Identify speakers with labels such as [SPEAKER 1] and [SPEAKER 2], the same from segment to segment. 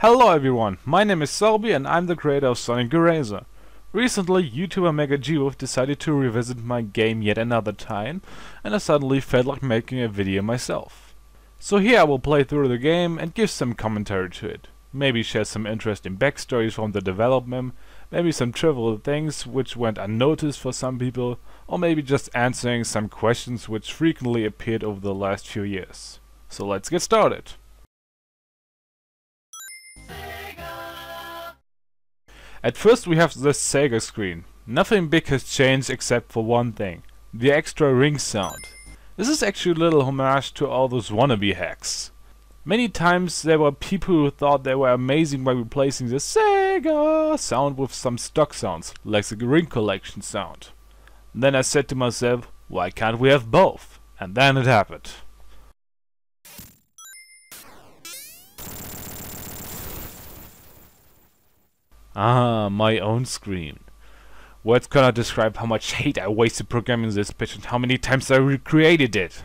[SPEAKER 1] Hello everyone, my name is Selbi and I'm the creator of Sonic ERaZor. Recently, YouTuber MegaGwolf decided to revisit my game yet another time, and I suddenly felt like making a video myself. So here I will play through the game and give some commentary to it. Maybe share some interesting backstories from the development, maybe some trivial things which went unnoticed for some people, or maybe just answering some questions which frequently appeared over the last few years. So let's get started. At first we have the Sega screen. Nothing big has changed except for one thing, the extra ring sound. This is actually a little homage to all those wannabe hacks. Many times there were people who thought they were amazing by replacing the Sega sound with some stock sounds, like the ring collection sound. Then I said to myself, why can't we have both? And then it happened. Ah, my own screen. Words cannot describe how much hate I wasted programming this pitch and how many times I recreated it.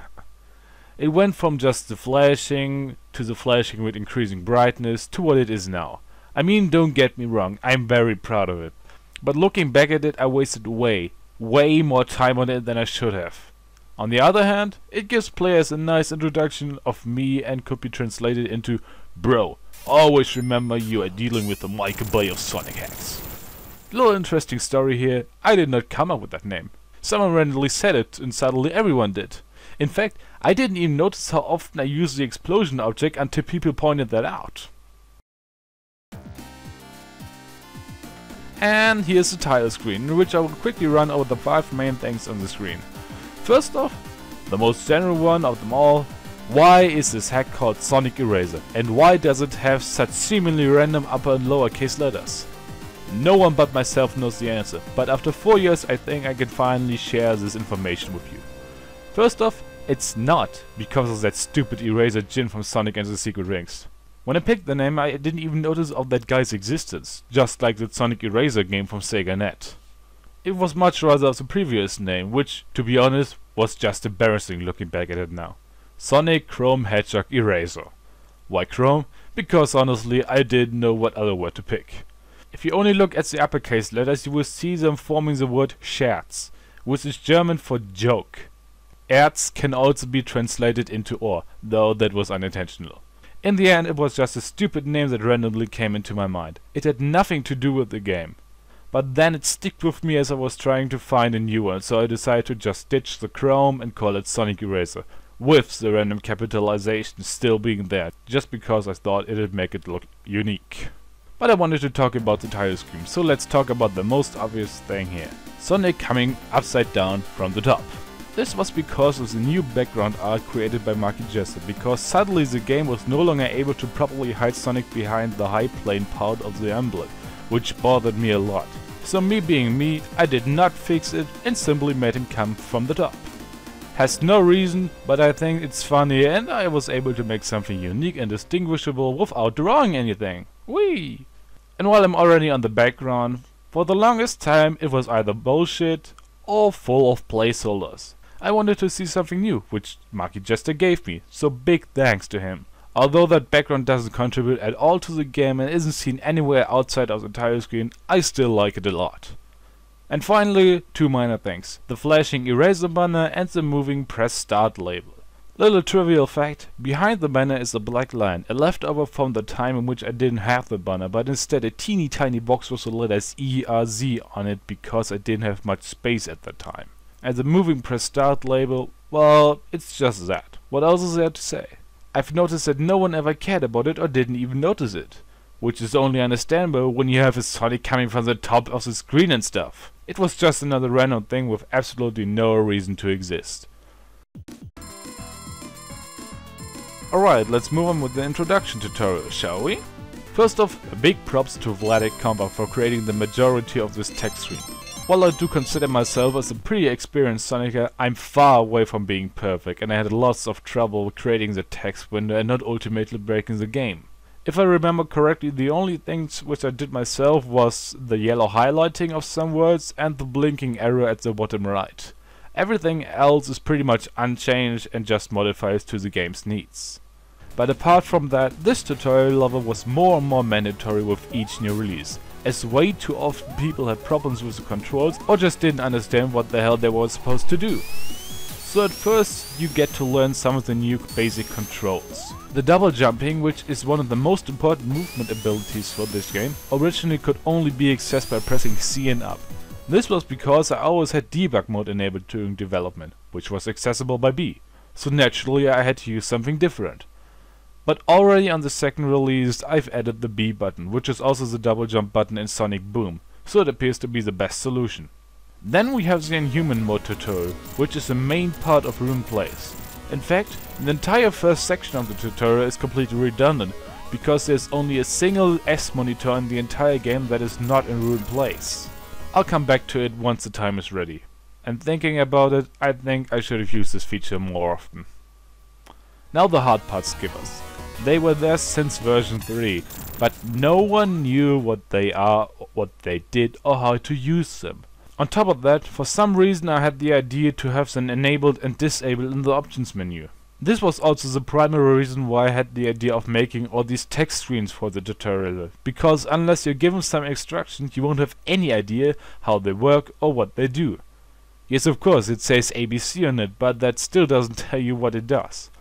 [SPEAKER 1] It went from just the flashing to the flashing with increasing brightness to what it is now. I mean, don't get me wrong, I'm very proud of it. But looking back at it, I wasted way more time on it than I should have. On the other hand, it gives players a nice introduction of me and could be translated into, bro, always remember you are dealing with the Michael Bay of Sonic hacks. Little interesting story here, I did not come up with that name. Someone randomly said it and suddenly everyone did. In fact, I didn't even notice how often I used the explosion object until people pointed that out. And here's the title screen, in which I will quickly run over the 5 main things on the screen. First off, the most general one of them all, why is this hack called Sonic ERaZor, and why does it have such seemingly random upper and lower case letters? No one but myself knows the answer, but after 4 years I think I can finally share this information with you. First off, it's not because of that stupid ERaZor Jin from Sonic and the Secret Rings. When I picked the name I didn't even notice of that guy's existence, just like the Sonic ERaZor game from Sega Net. It was much rather of the previous name, which, to be honest, was just embarrassing looking back at it now. Sonic Chrome Hedgehog ERaZor. Why Chrome? Because honestly I didn't know what other word to pick. If you only look at the uppercase letters you will see them forming the word Scherz, which is German for joke. Erz can also be translated into Ohr, though that was unintentional. In the end it was just a stupid name that randomly came into my mind. It had nothing to do with the game. But then it stuck with me as I was trying to find a new one, so I decided to just ditch the Chrome and call it Sonic ERaZor, with the random capitalization still being there, just because I thought it'd make it look unique. But I wanted to talk about the title screen, so let's talk about the most obvious thing here. Sonic coming upside down from the top. This was because of the new background art created by MegaGwolf, because suddenly the game was no longer able to properly hide Sonic behind the high plane part of the emblem, which bothered me a lot. So me being me, I did not fix it and simply made him come from the top. Has no reason, but I think it's funny and I was able to make something unique and distinguishable without drawing anything. Whee! And while I'm already on the background, for the longest time it was either bullshit or full of placeholders. I wanted to see something new, which MegaGwolf gave me, so big thanks to him. Although that background doesn't contribute at all to the game and isn't seen anywhere outside of the title screen, I still like it a lot. And finally, 2 minor things, the flashing ERaZor banner and the moving press start label. Little trivial fact, behind the banner is a black line, a leftover from the time in which I didn't have the banner, but instead a teeny tiny box with the letters ERZ on it because I didn't have much space at the time. And the moving press start label, well, it's just that. What else is there to say? I've noticed that no one ever cared about it or didn't even notice it. Which is only understandable when you have a Sonic coming from the top of the screen and stuff. It was just another random thing with absolutely no reason to exist. Alright, let's move on with the introduction tutorial, shall we? First off, a big props to Vladik Kompa for creating the majority of this text screen. While I do consider myself as a pretty experienced Sonicer, I'm far away from being perfect and I had lots of trouble creating the text window and not ultimately breaking the game. If I remember correctly, the only things which I did myself was the yellow highlighting of some words and the blinking arrow at the bottom right. Everything else is pretty much unchanged and just modifies to the game's needs. But apart from that, this tutorial level was more and more mandatory with each new release, as way too often people had problems with the controls or just didn't understand what the hell they were supposed to do. So at first you get to learn some of the new basic controls. The double jumping, which is one of the most important movement abilities for this game, originally could only be accessed by pressing C and up. This was because I always had debug mode enabled during development, which was accessible by B, so naturally I had to use something different. But already on the second release I've added the B button, which is also the double jump button in Sonic Boom, so it appears to be the best solution. Then we have the Inhuman mode tutorial, which is the main part of Ruined Place. In fact, the entire first section of the tutorial is completely redundant, because there's only a single S monitor in the entire game that is not in Ruined Place. I'll come back to it once the time is ready. And thinking about it, I think I should have used this feature more often. Now the hard part skippers. They were there since version 3, but no one knew what they are, what they did, or how to use them. On top of that, for some reason I had the idea to have them enabled and disabled in the options menu. This was also the primary reason why I had the idea of making all these text screens for the tutorial, because unless you're given some instructions you won't have any idea how they work or what they do. Yes, of course it says ABC on it, but that still doesn't tell you what it does.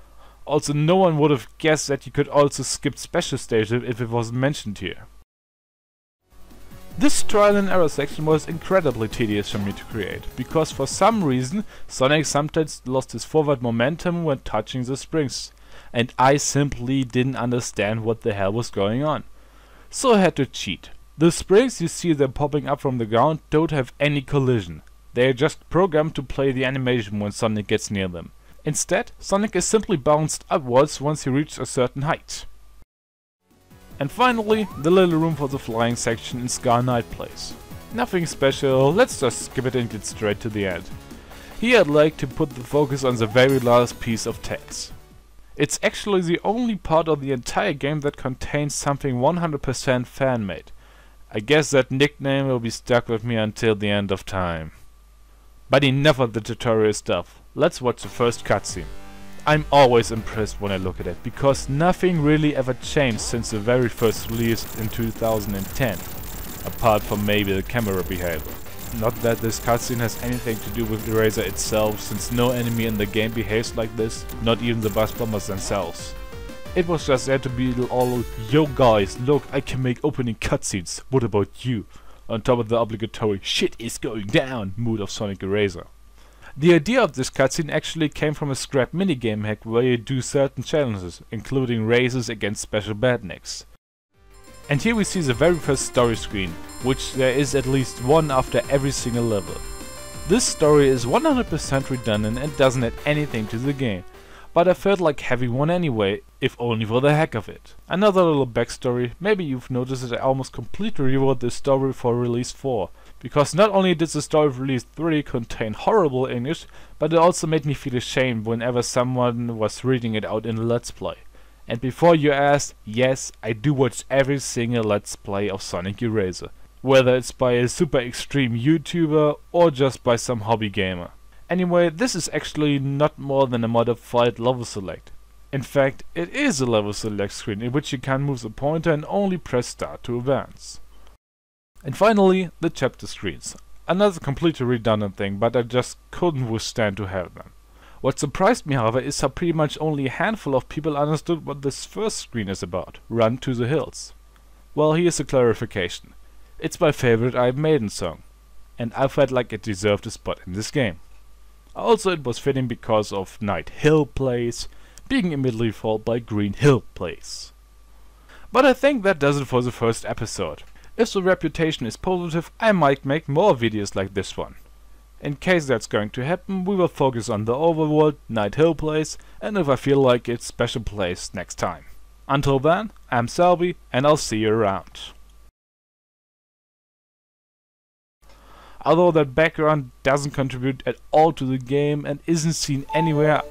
[SPEAKER 1] Also, no one would have guessed that you could also skip special stages if it wasn't mentioned here. This trial and error section was incredibly tedious for me to create, because for some reason Sonic sometimes lost his forward momentum when touching the springs, and I simply didn't understand what the hell was going on. So I had to cheat. The springs you see there popping up from the ground don't have any collision. They are just programmed to play the animation when Sonic gets near them. Instead, Sonic is simply bounced upwards once he reaches a certain height. And finally, the little room for the flying section in Scar Night Place. Nothing special, let's just skip it and get straight to the end. Here I'd like to put the focus on the very last piece of text. It's actually the only part of the entire game that contains something 100% fan-made. I guess that nickname will be stuck with me until the end of time. But enough of the tutorial stuff. Let's watch the first cutscene. I'm always impressed when I look at it, because nothing really ever changed since the very first release in 2010, apart from maybe the camera behavior. Not that this cutscene has anything to do with ERaZor itself, since no enemy in the game behaves like this, not even the bus bombers themselves. It was just there to be all, yo guys, look, I can make opening cutscenes, what about you? On top of the obligatory shit is going down mood of Sonic ERaZor. The idea of this cutscene actually came from a scrap minigame hack where you do certain challenges, including races against special badniks. And here we see the very first story screen, which there is at least one after every single level. This story is 100% redundant and doesn't add anything to the game, but I felt like having one anyway, if only for the heck of it. Another little backstory, maybe you've noticed that I almost completely rewrote this story for Release 4. Because not only did the story of Release 3 contain horrible English, but it also made me feel ashamed whenever someone was reading it out in a Let's Play. And before you ask, yes, I do watch every single Let's Play of Sonic ERaZor, whether it's by a super extreme YouTuber or just by some hobby gamer. Anyway, this is actually not more than a modified level select. In fact, it is a level select screen in which you can move the pointer and only press start to advance. And finally, the chapter screens. Another completely redundant thing, but I just couldn't withstand to have them. What surprised me, however, is how pretty much only a handful of people understood what this first screen is about, Run to the Hills. Well, here's a clarification. It's my favorite Iron Maiden song, and I felt like it deserved a spot in this game. Also, it was fitting because of Night Hill Place, being immediately followed by Green Hill Place. But I think that does it for the first episode. If the reputation is positive, I might make more videos like this one. In case that's going to happen, we will focus on the overworld, Night Hill Place, and if I feel like it, Special Place next time. Until then, I'm Selbi, and I'll see you around. Although that background doesn't contribute at all to the game and isn't seen anywhere